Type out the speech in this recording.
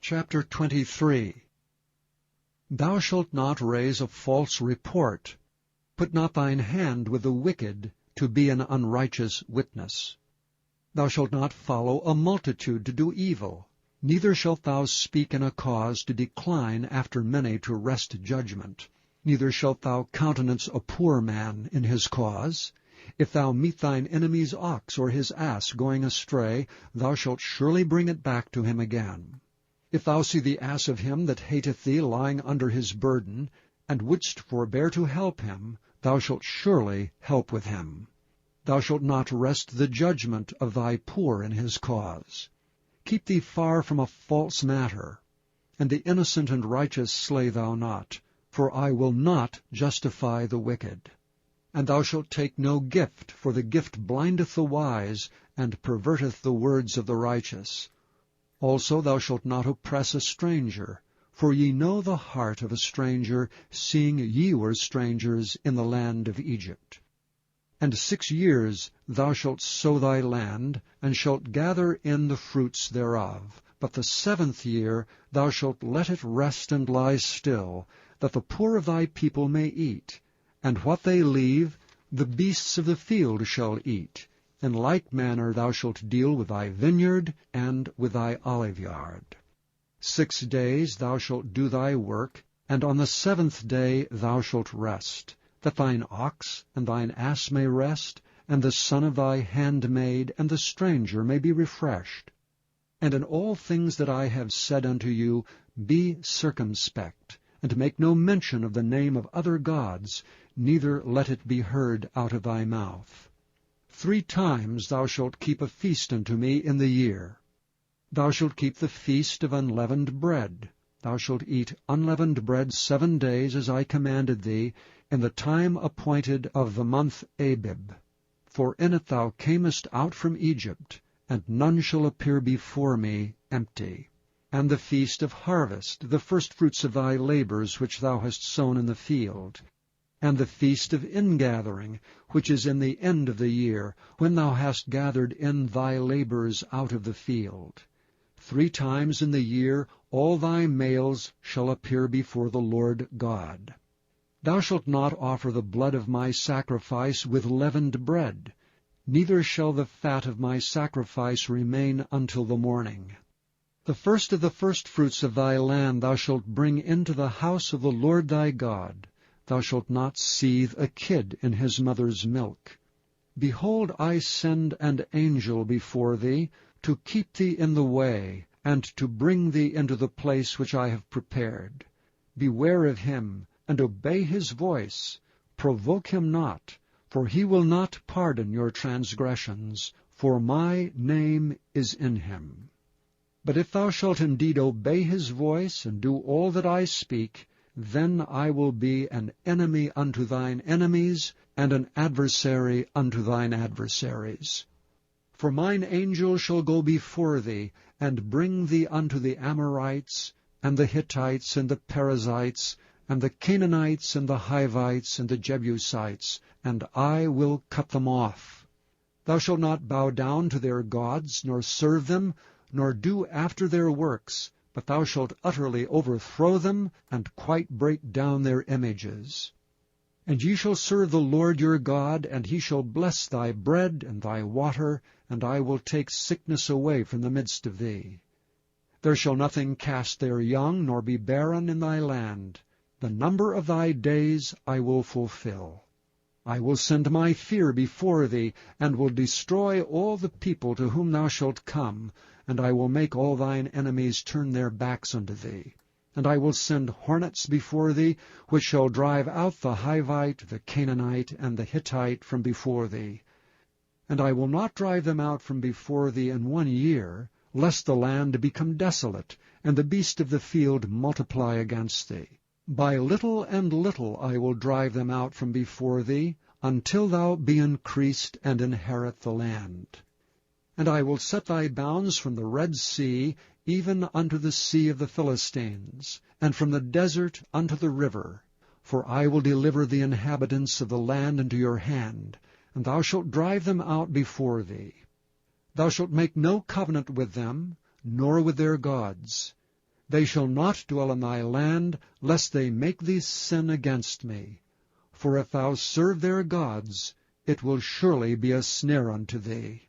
Chapter 23. Thou shalt not raise a false report. Put not thine hand with the wicked, to be an unrighteous witness. Thou shalt not follow a multitude to do evil, neither shalt thou speak in a cause to decline after many to wrest judgment. Neither shalt thou countenance a poor man in his cause. If thou meet thine enemy's ox or his ass going astray, thou shalt surely bring it back to him again. If thou see the ass of him that hateth thee lying under his burden, and wouldst forbear to help him, thou shalt surely help with him. Thou shalt not wrest the judgment of thy poor in his cause. Keep thee far from a false matter, and the innocent and righteous slay thou not, for I will not justify the wicked. And thou shalt take no gift, for the gift blindeth the wise, and perverteth the words of the righteous. Also thou shalt not oppress a stranger, for ye know the heart of a stranger, seeing ye were strangers in the land of Egypt. And 6 years thou shalt sow thy land, and shalt gather in the fruits thereof. But the 7th year thou shalt let it rest and lie still, that the poor of thy people may eat. And what they leave, the beasts of the field shall eat. In like manner thou shalt deal with thy vineyard and with thy oliveyard. 6 days thou shalt do thy work, and on the 7th day thou shalt rest, that thine ox and thine ass may rest, and the son of thy handmaid and the stranger may be refreshed. And in all things that I have said unto you, be circumspect, and make no mention of the name of other gods, neither let it be heard out of thy mouth. 3 times thou shalt keep a feast unto me in the year. Thou shalt keep the feast of unleavened bread. Thou shalt eat unleavened bread 7 days, as I commanded thee, in the time appointed of the month Abib. For in it thou camest out from Egypt, and none shall appear before me empty. And the feast of harvest, the firstfruits of thy labors which thou hast sown in the field. And the feast of ingathering, which is in the end of the year, when thou hast gathered in thy labors out of the field. 3 times in the year all thy males shall appear before the Lord God. Thou shalt not offer the blood of my sacrifice with leavened bread, neither shall the fat of my sacrifice remain until the morning. The first of the firstfruits of thy land thou shalt bring into the house of the Lord thy God. Thou shalt not seethe a kid in his mother's milk. Behold, I send an angel before thee, to keep thee in the way, and to bring thee into the place which I have prepared. Beware of him, and obey his voice. Provoke him not, for he will not pardon your transgressions, for my name is in him. But if thou shalt indeed obey his voice, and do all that I speak, then I will be an enemy unto thine enemies, and an adversary unto thine adversaries. For mine angel shall go before thee, and bring thee unto the Amorites, and the Hittites, and the Perizzites, and the Canaanites, and the Hivites, and the Jebusites, and I will cut them off. Thou shalt not bow down to their gods, nor serve them, nor do after their works, but thou shalt utterly overthrow them, and quite break down their images. And ye shall serve the Lord your God, and he shall bless thy bread and thy water, and I will take sickness away from the midst of thee. There shall nothing cast their young, nor be barren in thy land. The number of thy days I will fulfill. I will send my fear before thee, and will destroy all the people to whom thou shalt come, and I will make all thine enemies turn their backs unto thee. And I will send hornets before thee, which shall drive out the Hivite, the Canaanite, and the Hittite from before thee. And I will not drive them out from before thee in 1 year, lest the land become desolate, and the beast of the field multiply against thee. By little and little I will drive them out from before thee, until thou be increased and inherit the land. And I will set thy bounds from the Red Sea, even unto the sea of the Philistines, and from the desert unto the river. For I will deliver the inhabitants of the land into your hand, and thou shalt drive them out before thee. Thou shalt make no covenant with them, nor with their gods. They shall not dwell in thy land, lest they make thee sin against me. For if thou serve their gods, it will surely be a snare unto thee.